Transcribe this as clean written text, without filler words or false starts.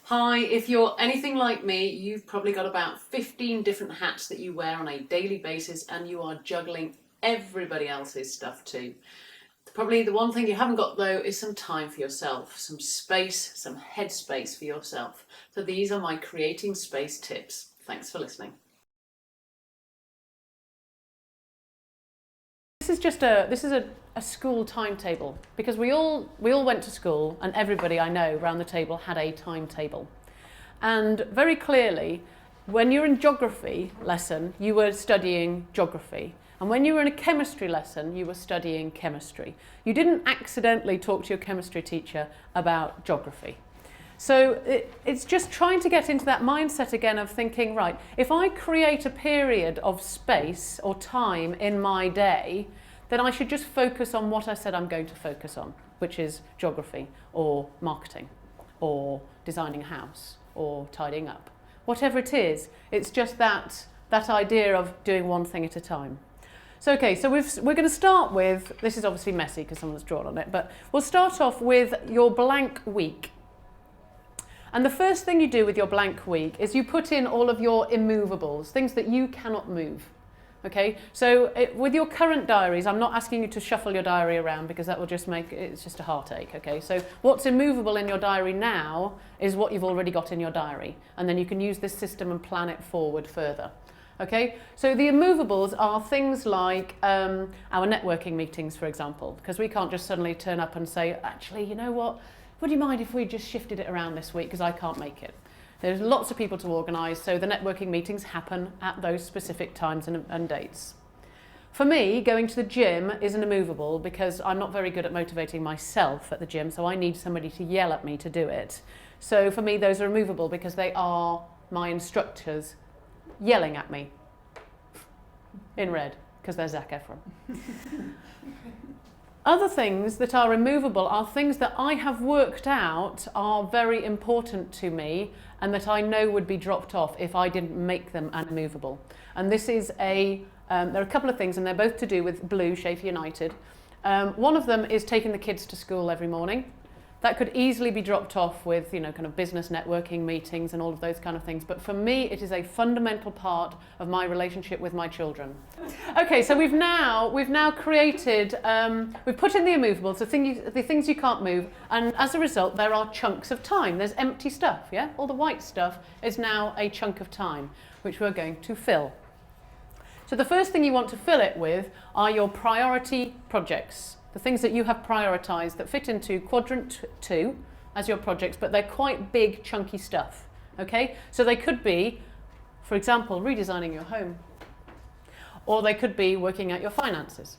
Hi, if you're anything like me, you've probably got about 15 different hats that you wear on a daily basis and you are juggling everybody else's stuff too. Probably the one thing you haven't got though is some time for yourself, some space, some headspace for yourself. So these are my creating space tips. Thanks for listening. This is a school timetable, because we all went to school and everybody I know around the table had a timetable. And very clearly, when you're in geography lesson, you were studying geography. And when you were in a chemistry lesson, you were studying chemistry. You didn't accidentally talk to your chemistry teacher about geography. So it's just trying to get into that mindset again of thinking, right, if I create a period of space or time in my day, then I should just focus on what I said I'm going to focus on, which is geography or marketing or designing a house or tidying up. Whatever it is, it's just that idea of doing one thing at a time. So okay, so we're going to start with, this is obviously messy because someone's drawn on it, but we'll start off with your blank week. And the first thing you do with your blank week is you put in all of your immovables, things that you cannot move. Okay, so with your current diaries, I'm not asking you to shuffle your diary around because that will just make, it's just a heartache, okay? So what's immovable in your diary now is what you've already got in your diary. And then you can use this system and plan it forward further. Okay, so the immovables are things like our networking meetings, for example, because we can't just suddenly turn up and say, actually, you know what? Would you mind if we just shifted it around this week because I can't make it? There's lots of people to organise, so the networking meetings happen at those specific times and dates. For me, going to the gym is an immovable because I'm not very good at motivating myself at the gym, so I need somebody to yell at me to do it. So for me, those are immovable because they are my instructors yelling at me in red because they're Zac Efron. Other things that are immovable are things that I have worked out are very important to me and that I know would be dropped off if I didn't make them immovable. And this is there are a couple of things, and they're both to do with Blue, Schafer United. One of them is taking the kids to school every morning. That could easily be dropped off with, you know, kind of business networking meetings and all of those kind of things. But for me, it is a fundamental part of my relationship with my children. Okay, so we've now created, we've put in the immovables, the things you can't move, and as a result, there are chunks of time. There's empty stuff, yeah? All the white stuff is now a chunk of time, which we're going to fill. So the first thing you want to fill it with are your priority projects. The things that you have prioritised that fit into quadrant 2 as your projects, but they're quite big, chunky stuff, okay? So they could be, for example, redesigning your home, or they could be working out your finances,